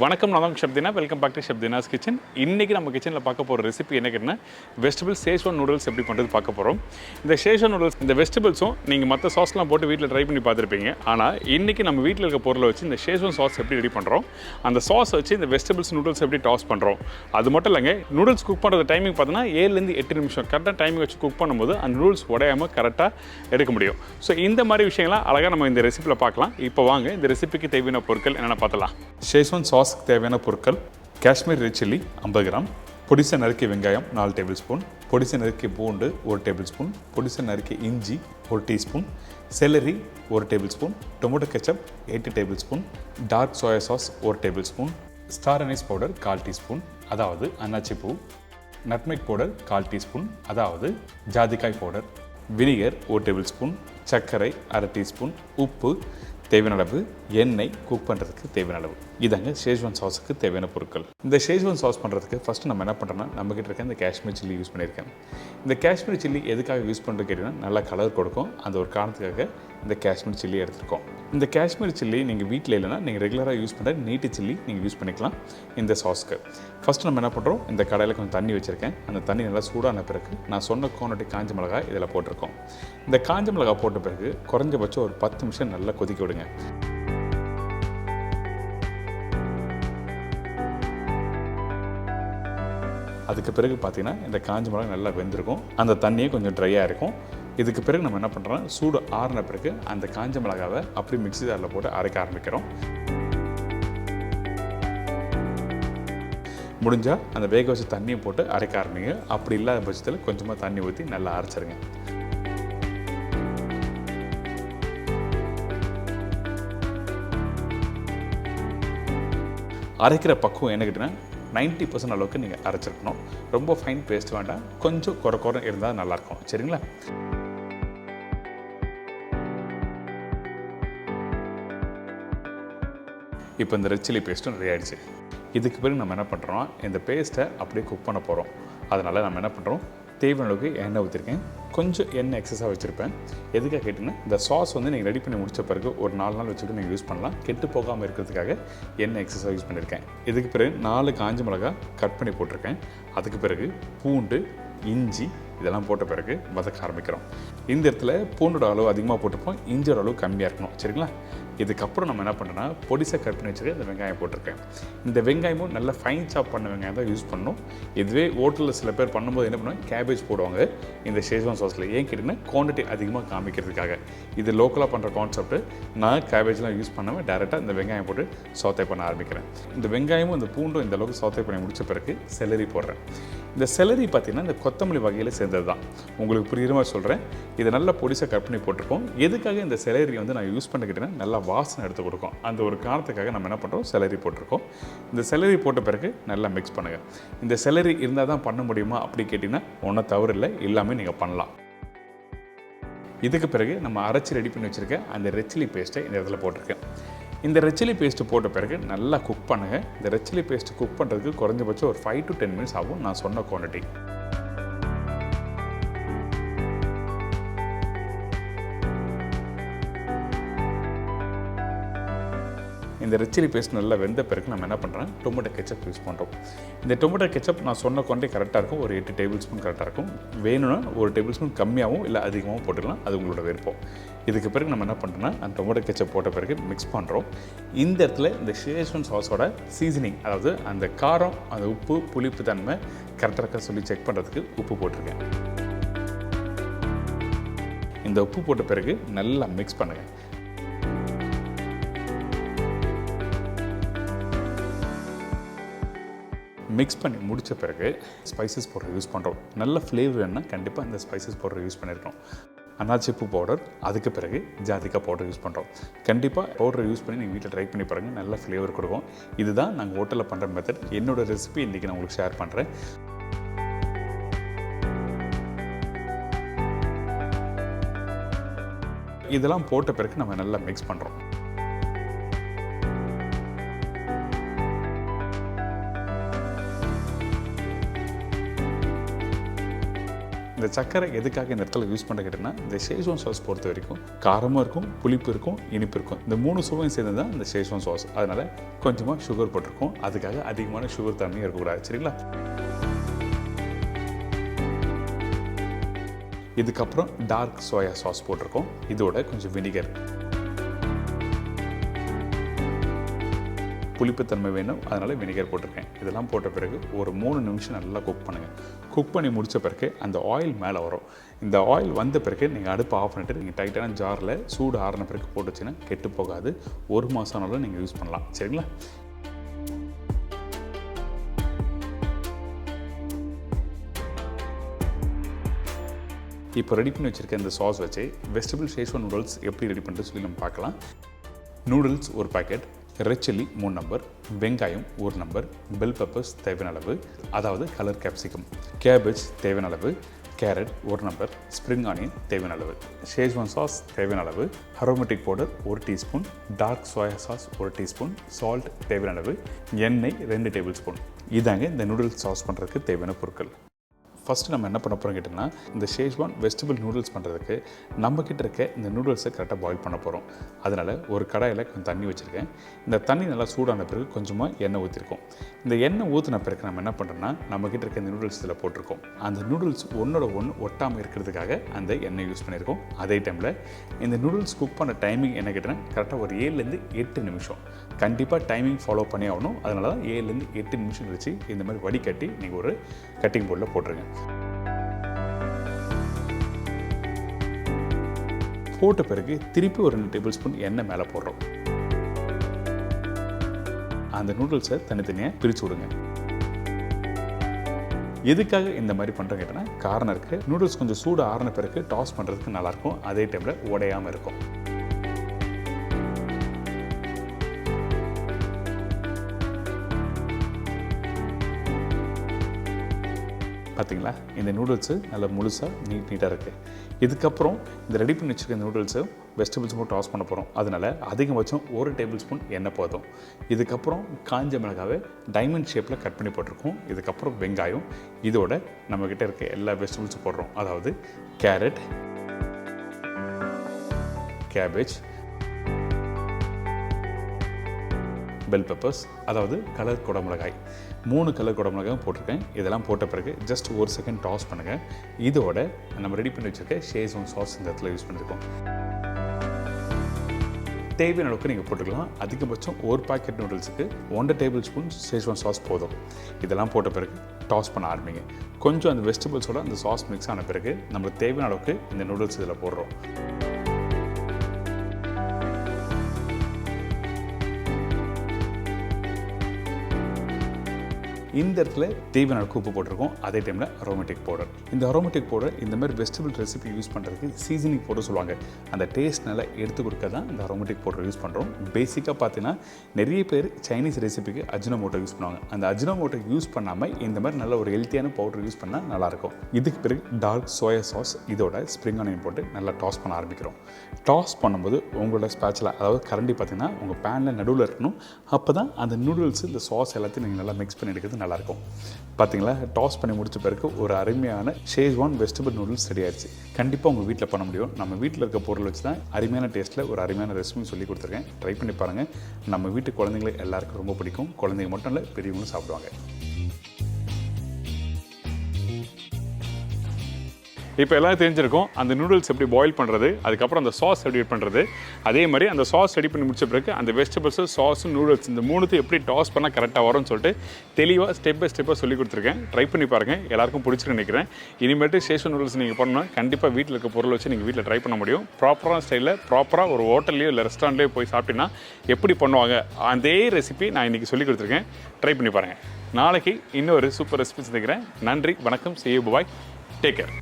வணக்கம், நான் chef Deena. Welcome back to chef Deena's kitchen. இன்றைக்கி நம்ம கிச்சனில் பார்க்க போகிற ரெசிபி என்ன கேட்டிங்கன்னா, வெஜிடபிள் ஷேஸ்வான் நூடுல்ஸ் எப்படி பண்ணுறது பார்க்க போகிறோம். இந்த ஷேஸ்வான் நூடுல்ஸ், இந்த வெஜிடபிள்ஸும் நீங்கள் மற்ற சாஸ்லாம் போட்டு வீட்டில் ட்ரை பண்ணி பார்த்துருப்பீங்க. ஆனால் இன்றைக்கி நம்ம வீட்டில் இருக்க பொருளை வச்சு இந்த ஷேஸ்வான் சாஸ் எப்படி ரெடி பண்ணுறோம், அந்த சாஸ் வச்சு இந்த வெஜிடபிள்ஸ் நூடுல்ஸ் எப்படி டாஸ் பண்ணுறோம். அது மட்டும் இல்லைங்க, நூடுல்ஸ் குக் பண்ணுறது டைமிங் பார்த்தீங்கன்னா 7லேருந்து 8 நிமிஷம் கரெக்டாக டைமிங் வச்சு குக் பண்ணும்போது அந்த நூடுல்ஸ் உடையாமல் கரெக்டாக எடுக்க முடியும். ஸோ இந்த மாதிரி விஷயங்கள்லாம் அழகாக நம்ம இந்த ரெசிப்பியில் பார்க்கலாம். இப்போ வாங்க இந்த ரெசிபிக்கு தேவையான பொருட்கள் என்னென்ன பார்த்தலாம். ஷேஸ்வான் சாஸ்க்கு தேவையான பொருட்கள்: காஷ்மீர் ரெட் சில்லி 50 கிராம், பொடிசை நறுக்கிய வெங்காயம் 4 டேபிள் ஸ்பூன், பொடிசை நறுக்கிய பூண்டு 1 டேபிள் ஸ்பூன், பொடிசை நறுக்கிய இஞ்சி 1 teaspoon, celery 1 tablespoon, tomato ketchup 8 tablespoon, dark soya sauce 1 tablespoon, star anise powder 1/4 teaspoon அதாவது அன்னாச்சி பூ, நட்மெக் பவுடர் 1/4 டீஸ்பூன் அதாவது ஜாதிக்காய் பவுடர், வினிகர் 1 டேபிள் ஸ்பூன், சர்க்கரை 1/2 டீஸ்பூன், உப்பு தேவையான அளவு, எண்ணெய் குக் பண்ணுறதுக்கு தேவையான அளவு. இதாங்க ஷேஸ்வான் சாஸுக்கு தேவையான பொருட்கள். இந்த ஷேஸ்வான் சாஸ் பண்ணுறதுக்கு ஃபஸ்ட்டு நம்ம என்ன பண்ணுறோன்னா, நம்மக்கிட்ட இருக்க இந்த காஷ்மீர் சில்லி யூஸ் பண்ணியிருக்கேன். இந்த காஷ்மீர் சில்லி எதுக்காக யூஸ் பண்ணுறது கேட்டிங்கன்னா, நல்லா கலர் கொடுக்கும். அந்த ஒரு காரணத்துக்காக இந்த காஷ்மீர் சில்லி எடுத்துருக்கோம். இந்த காஷ்மீர் சில்லி நீங்கள் வீட்டில் இல்லைன்னா நீங்கள் ரெகுலராக யூஸ் பண்ணுற நீட்டு சில்லி நீங்கள் யூஸ் பண்ணிக்கலாம் இந்த சாஸ்க்கு. ஃபஸ்ட்டு நம்ம என்ன பண்ணுறோம், இந்த கடையில் கொஞ்சம் தண்ணி வச்சுருக்கேன். அந்த தண்ணி நல்லா சூடான பிறகு நான் சொன்ன குவான்டிட்டி காஞ்ச மிளகாய் இதில் போட்டிருக்கோம். இந்த காஞ்ச மிளகாய் போட்ட பிறகு குறைஞ்சபட்சம் ஒரு 10 நிமிஷம் நல்லா கொதிக்க விடுங்க. அதுக்கு பிறகு பார்த்தீங்கன்னா இந்த காஞ்ச மிளகாய் நல்லா வெந்திருக்கும். அந்த தண்ணியே கொஞ்சம் ட்ரையாக இருக்கும். இதுக்கு பிறகு நம்ம என்ன பண்ணுறோம், சூடு ஆறின பிறகு அந்த காஞ்ச மிளகாவை அப்படி மிக்ஸி ஜாரில் போட்டு அரைக்க ஆரம்பிக்கிறோம். முடிஞ்சால் அந்த வேக வச்ச தண்ணியை போட்டு அரைக்க ஆரம்பிங்க. அப்படி இல்லாத பட்சத்தில் கொஞ்சமாக தண்ணி ஊற்றி நல்லா அரைச்சிருங்க. அரைக்கிற பக்குவம் என்ன கேட்டிங்கன்னா 90% அளவுக்கு நீங்கள் அரைச்சிருக்கணும். ரொம்ப ஃபைன் பேஸ்ட் வேண்டாம், கொஞ்சம் குறை இருந்தால் நல்லாயிருக்கும். சரிங்களா? இப்போ இந்த ரெட் சில்லி பேஸ்ட்டும் ரெடி ஆகிடுச்சு. இதுக்கு பிறகு நம்ம என்ன பண்ணுறோம், இந்த பேஸ்ட்டை அப்படியே குக் பண்ண போகிறோம். அதனால் நம்ம என்ன பண்ணுறோம், தேவையான அளவுக்கு எண்ணெய் ஊற்றிருக்கேன். கொஞ்சம் எண்ணெய் எக்ஸஸாக வச்சுருப்பேன். எதுக்காக கேட்டிங்கன்னா, இந்த சாஸ் வந்து நீங்கள் ரெடி பண்ணி முடித்த பிறகு ஒரு 4 நாள் வச்சுட்டு நீங்கள் யூஸ் பண்ணலாம். கெட்டு போகாமல் இருக்கிறதுக்காக எண்ணெய் எக்ஸஸாக யூஸ் பண்ணியிருக்கேன். இதுக்கு பிறகு 4 காஞ்ச மிளகாய் கட் பண்ணி போட்டிருக்கேன். அதுக்கு பிறகு பூண்டு, இஞ்சி இதெல்லாம் போட்ட பிறகு வதக்க ஆரம்பிக்கிறோம். இந்த இடத்துல பூண்டோட அளவு அதிகமாக போட்டிருப்போம், இஞ்சியோட அளவு கம்மியாக இருக்கணும். சரிங்களா? இதுக்கப்புறம் நம்ம என்ன பண்ணுறோன்னா, பொடிசை கட் பண்ணி வச்சுருக்க இந்த வெங்காயம் போட்டிருக்கேன். இந்த வெங்காயமும் நல்லா ஃபைன் சாப் பண்ண வெங்காயம் தான் யூஸ் பண்ணணும். இதுவே ஹோட்டலில் சில பேர் பண்ணும்போது என்ன பண்ணுவாங்க, கேபேஜ் போடுவாங்க இந்த ஷேஸ்வான் சாஸில். ஏன் கேட்டிங்கன்னா, குவான்டிட்டி அதிகமாக காமிக்கிறதுக்காக. இது லோக்கலாக பண்ணுற கான்செப்ட்டு. நான் கேபேஜ்லாம் யூஸ் பண்ணாமல் டேரெக்டாக இந்த வெங்காயம் போட்டு சோத்தை பண்ண ஆரம்பிக்கிறேன். இந்த வெங்காயமும் இந்த பூண்டும் இந்த அளவுக்கு சோத்தை பண்ணி முடித்த பிறகு செலரி போடுறேன். இந்த செலரி பார்த்திங்கன்னா இந்த கொத்தமல்லி வகையில் சேர்ந்தது தான். உங்களுக்கு புரியுற மாதிரி சொல்கிறேன். இதை நல்லா பொடிசாக கட் பண்ணி போட்டிருக்கோம். எதுக்காக இந்த செலரி வந்து நான் யூஸ் பண்ணிக்கிட்டேன்னா, நல்லா வாசனை எடுத்து கொடுக்கும். அந்த ஒரு காரணத்துக்காக நம்ம என்ன பண்ணுறோம், செலரி போட்டிருக்கோம். இந்த செலரி போட்ட பிறகு நல்லா மிக்ஸ் பண்ணுங்கள். இந்த செலரி இருந்தால் தான் பண்ண முடியுமா அப்படி கேட்டிங்கன்னா, ஒன்றும் தவறு இல்லை, எல்லாமே நீங்கள் பண்ணலாம். இதுக்கு பிறகு நம்ம அரைச்சி ரெடி பண்ணி வச்சுருக்க அந்த ரெட் சில்லி பேஸ்ட்டை இந்த இடத்துல போட்டிருக்கேன். இந்த ரெட் சில்லி பேஸ்ட்டு போட்ட பிறகு நல்லா குக் பண்ணுங்கள். இந்த ரெட் சில்லி பேஸ்ட்டு குக் பண்ணுறதுக்கு குறைஞ்சபட்சம் ஒரு 5 to 10 மினிட்ஸ் ஆகும், நான் சொன்ன குவான்டிட்டி. இந்த ரெட் சில்லி பேஸ்ட் நல்லா வெந்த பிறகு நம்ம என்ன பண்ணுறோம், டொமேட்டோ கெச்சப் யூஸ் பண்ணுறோம். இந்த டொமேட்டோ கெச்சப் நான் சொன்ன குவான்டிட்டி கரெக்டாக இருக்கும். ஒரு 8 டேபிள் ஸ்பூன் கரெக்டாக இருக்கும். வேணும்னா ஒரு டேபிள் ஸ்பூன் கம்மியாகவும் இல்லை அதிகமாகவும் போட்டுக்கலாம். அது உங்களோட விருப்பம். இதுக்கு பிறகு நம்ம என்ன பண்ணுறோம்னா, அந்த டொமேட்டோ கெச்சப் போட்ட பிறகு மிக்ஸ் பண்ணுறோம். இந்த இடத்துல இந்த ஷேஸ்வான் சாஸோட சீசனிங், அதாவது அந்த காரம், அந்த உப்பு, புளிப்பு தன்மை கரெக்டாக இருக்க சொல்லி செக் பண்ணுறதுக்கு உப்பு போட்டிருக்கேன். இந்த உப்பு போட்ட பிறகு நல்லா மிக்ஸ் பண்ணுங்கள். மிக்ஸ் பண்ணி முடித்த பிறகு ஸ்பைசஸ் பவுடர் யூஸ் பண்ணுறோம். நல்ல ஃப்ளேவர் வேணுன்னா கண்டிப்பாக இந்த ஸ்பைசஸ் பவுடர் யூஸ் பண்ணியிருக்கோம். அன்னாச்சி பூ பவுடர், அதுக்கு பிறகு ஜாதிக்காய் பவுடர் யூஸ் பண்ணுறோம். கண்டிப்பாக பவுடர் யூஸ் பண்ணி நீங்கள் வீட்டில் ட்ரை பண்ணி பாருங்கள், நல்ல ஃப்ளேவர் கொடுக்கும். இதுதான் நாங்கள் ஹோட்டலில் பண்ணுற மெத்தட். என்னோடய ரெசிபி இன்றைக்கி நான் உங்களுக்கு ஷேர் பண்ணுறேன். இதெல்லாம் போட்ட பிறகு நம்ம நல்லா மிக்ஸ் பண்ணுறோம். இந்த சக்கரை எதுக்காக இந்த இடத்துல யூஸ் பண்ண கேட்டோம்னா இந்த ஷேஸ்வான் சாஸ் பொறுத்த வரைக்கும் காரமும் இருக்கும், புளிப்பு இருக்கும், இனிப்பு இருக்கும். இந்த 3 சுவையும் சேர்ந்து தான் இந்த ஷேஸ்வான் சாஸ். அதனால் கொஞ்சமாக சுகர் போட்டிருக்கோம். அதுக்காக அதிகமான சுகர் தன்மையும் இருக்கக்கூடாது. சரிங்களா? இதுக்கப்புறம் டார்க் சோயா சாஸ் போட்டிருக்கோம். இதோட கொஞ்சம் வினிகர். புளிப்புத்தன்மை வேணும், அதனால் வினிகர் போட்டிருக்கேன். இதெல்லாம் போட்ட பிறகு ஒரு 3 நிமிஷம் நல்லா குக் பண்ணுங்கள். குக் பண்ணி முடித்த பிறகு அந்த ஆயில் மேலே வரும். இந்த ஆயில் வந்த பிறகு நீங்கள் அடுப்பு ஆஃப் பண்ணிவிட்டு நீங்கள் டைட்டான ஜாரில் சூடு ஆறின பிறகு போட்டு வச்சுன்னா கெட்டு போகாது. 1 மாதம் ஆனாலும் நீங்கள் யூஸ் பண்ணலாம். சரிங்களா? இப்போ ரெடி பண்ணி வச்சுருக்க இந்த சாஸ் வச்சு வெஜிடபிள் ஷேஸ்வான் நூடுல்ஸ் எப்படி ரெடி பண்ணுறது சொல்லி நம்ம பார்க்கலாம். நூடுல்ஸ் ஒரு பாக்கெட், ரெட் சில்லி 3 நம்பர், வெங்காயம் 1 நம்பர், பெல் பெப்பர்ஸ் தேவையான அளவு, அதாவது கலர் கேப்சிகம், கேபேஜ் தேவையான அளவு, கேரட் 1 நம்பர், ஸ்ப்ரிங் ஆனியன் தேவையான அளவு, ஷேஸ்வான் சாஸ் தேவையான அளவு, aromatic powder 1 teaspoon, dark soya sauce 1 டீஸ்பூன், சால்ட் தேவையான அளவு, எண்ணெய் 2 டேபிள் ஸ்பூன். இதாங்க இந்த நூடுல்ஸ் சாஸ் பண்ணுறதுக்கு தேவையான பொருட்கள். ஃபஸ்ட்டு நம்ம என்ன பண்ண போகிறோம் கேட்டிங்கன்னா, இந்த ஷேஸ்வான் வெஜிடபிள் நூடுல்ஸ் பண்ணுறதுக்கு நம்மக்கிட்ட இருக்க இந்த நூடுல்ஸை கரெக்டாக பாயில் பண்ண போகிறோம். அதனால் ஒரு கடாயில் கொஞ்சம் தண்ணி வச்சுருக்கேன். இந்த தண்ணி நல்லா சூடான பிறகு கொஞ்சமாக எண்ணெய் ஊற்றிருக்கோம். இந்த எண்ணெய் ஊற்றின பிறகு நம்ம என்ன பண்ணுறோன்னா, நம்மக்கிட்ட இருக்க இந்த நூடுல்ஸ் இதில் போட்டிருக்கோம். அந்த நூடுல்ஸ் ஒன்றோட ஒன்று ஒட்டாமல் இருக்கிறதுக்காக அந்த எண்ணெய் யூஸ் பண்ணியிருக்கோம். அதே டைமில் இந்த நூடுல்ஸ் குக் பண்ண டைமிங் என்ன கேட்டிங்கன்னா, கரெக்டாக ஒரு 7லேருந்து 8 நிமிஷம். கண்டிப்பாக டைமிங் ஃபாலோ பண்ணி ஆகணும். அதனால தான் 7லேருந்து 8 நிமிஷம் கழிச்சு இந்த மாதிரி வடிகட்டி நீங்கள் ஒரு கட்டிங் போர்டில் போட்டுருங்க. போட்ட பிறகு திருப்பி ஒரு 2 டேபிள் ஸ்பூன் எண்ணெய் மேலே போடுறோம். அந்த நூடுல்ஸை தனித்தனியாக பிரித்து விடுங்க. எதுக்காக இந்த மாதிரி பண்ணுறோம் கேட்டோன்னா, காரணம் இருக்குது. நூடுல்ஸ் கொஞ்சம் சூடு ஆறின பிறகு டாஸ் பண்ணுறதுக்கு நல்லாயிருக்கும். அதே டைமில் உடையாமல் இருக்கும். பார்த்தீங்களா, இந்த நூடுல்ஸு நல்லா முழுசாக நீட்டாக இருக்குது. இதுக்கப்புறம் இந்த ரெடி பண்ணி வச்சுருக்க நூடுல்ஸு வெஜிடபிள்ஸும் டாஸ் பண்ண போகிறோம். அதனால் அதிகபட்சம் 1 டேபிள் ஸ்பூன் எண்ணெய் போதும். இதுக்கப்புறம் காஞ்ச மிளகாவை டைமண்ட் ஷேப்பில் கட் பண்ணி போட்டிருக்கோம். இதுக்கப்புறம் வெங்காயம், இதோட நம்மக்கிட்ட இருக்க எல்லா வெஜிடபிள்ஸும் போடுறோம். அதாவது கேரட், கேபேஜ், பெல் பெப்பர்ஸ், அதாவது கலர் குடமிளகாய், 3 கலர் குடமிளகாயும் போட்டிருக்கேன். இதெல்லாம் போட்ட பிறகு ஜஸ்ட் 1 செகண்ட் டாஸ் பண்ணுங்கள். இதோட நம்ம ரெடி பண்ணி வச்சுருக்க ஷேஸ்வான் சாஸ் இந்த இடத்துல யூஸ் பண்ணியிருக்கோம். தேவையான அளவுக்கு நீங்கள் போட்டுக்கலாம். அதிகபட்சம் 1 பாக்கெட் நூடுல்ஸுக்கு 1 டேபிள் ஸ்பூன் ஷேஸ்வான் சாஸ் போதும். இதெல்லாம் போட்ட பிறகு டாஸ் பண்ண ஆரம்பிங்க. கொஞ்சம் அந்த வெஜிடபிள்ஸோட அந்த சாஸ் மிக்ஸ் ஆன பிறகு நம்மளுக்கு தேவையான அளவுக்கு இந்த நூடுல்ஸ் இதில் போடுறோம். இந்த இடத்துல தேவையான அளவுக்கு உப்பு போட்டிருக்கோம். அதே டைமில் அரோமேட்டிக் பவுடர். இந்த அரோமேட்டிக் பவுடர் இந்த மாதிரி வெஜிடபிள் ரெசிபி யூஸ் பண்ணுறதுக்கு சீசனிங் பவுடர் சொல்லுவாங்க. அந்த டேஸ்ட் நல்லா எடுத்து கொடுக்க தான் இந்த அரோமேட்டிக் பவுடர் யூஸ் பண்ணுறோம். பேசிக்காக பார்த்தீங்கன்னா நிறைய பேர் சைனீஸ் ரெசிபிக்கு அஜினோமோட்டோ யூஸ் பண்ணுவாங்க. அந்த அஜினோமோட்டோ யூஸ் பண்ணாமல் இந்த மாதிரி நல்ல ஒரு ஹெல்த்தியான பவுடர் யூஸ் பண்ணால் நல்லாயிருக்கும். இதுக்கு பிறகு டார்க் சோயா சாஸ், இதோட ஸ்ப்ரிங் ஆனியன் போட்டு நல்லா டாஸ் பண்ண ஆரம்பிக்கிறோம். டாஸ் பண்ணும்போது உங்களோட ஸ்பேச்சில், அதாவது கரண்டி பார்த்தீங்கன்னா உங்கள் பேனில் நடுவில் இருக்கணும். அப்போ தான் அந்த நூடுல்ஸ் இந்த சாஸ் எல்லாத்தையும் நீங்கள் நல்லா மிக்ஸ் பண்ணி எடுக்கிறது நல்லாயிருக்கும். பார்த்தீங்களா, டாஸ் பண்ணி முடிச்ச பிறகு ஒரு அருமையான ஷேஸ்வான் வெஜிடபிள் நூடுல்ஸ் ரெடி ஆயிடுச்சு. கண்டிப்பாக உங்கள் வீட்டில் பண்ண முடியும். நம்ம வீட்டில் இருக்க பொருள் வச்சு தான் அருமையான டேஸ்ட்டில் ஒரு அருமையான ரெசிபி சொல்லி கொடுத்துருக்கேன். ட்ரை பண்ணி பாருங்கள். நம்ம வீட்டு குழந்தைங்களுக்கு எல்லாருக்கும் ரொம்ப பிடிக்கும். குழந்தைங்க மட்டும் இல்லை, பெரியவங்களும் சாப்பிடுவாங்க. இப்போ எல்லாம் தெரிஞ்சிருக்கும் அந்த நூடுல்ஸ் எப்படி பாயில் பண்ணுறது, அதுக்கப்புறம் அந்த சாஸ் ரெடி பண்ணுறது. அதே மாதிரி அந்த சாஸ் ரெடி பண்ணி முடிச்ச பிறகு அந்த வெஜிடபிள்ஸு, சாஸு, நூடுல்ஸ் இந்த 3த்தையும் எப்படி டாஸ் பண்ணால் கரெக்டாக வரும்னு சொல்லிட்டு தெளிவாக ஸ்டெப் பை ஸ்டெப்பாக சொல்லி கொடுத்துருக்கேன். ட்ரை பண்ணி பாருங்கள். எல்லாருக்கும் பிடிச்சிருக்கு நினைக்கிறேன். இனிமேட்டு ஷேஸ்வான் நூடுல்ஸ் நீங்கள் பண்ணணும், கண்டிப்பாக வீட்டில் இருக்க பொருள் வச்சு நீங்கள் வீட்டில் ட்ரை பண்ண முடியும். ப்ராப்பரான ஸ்டைலில் ப்ராப்பராக ஒரு ஹோட்டல்லையோ இல்லை ரெஸ்டாரண்ட்லேயோ போய் சாப்பிட்டீங்கன்னா எப்படி பண்ணுவாங்க அதே ரெசிபி நான் இன்றைக்கி சொல்லி கொடுத்துருக்கேன். ட்ரை பண்ணி பாருங்கள். நாளைக்கு இன்னொரு சூப்பர் ரெசிபி சந்திக்கிறேன். நன்றி, வணக்கம், see you, bye, take care.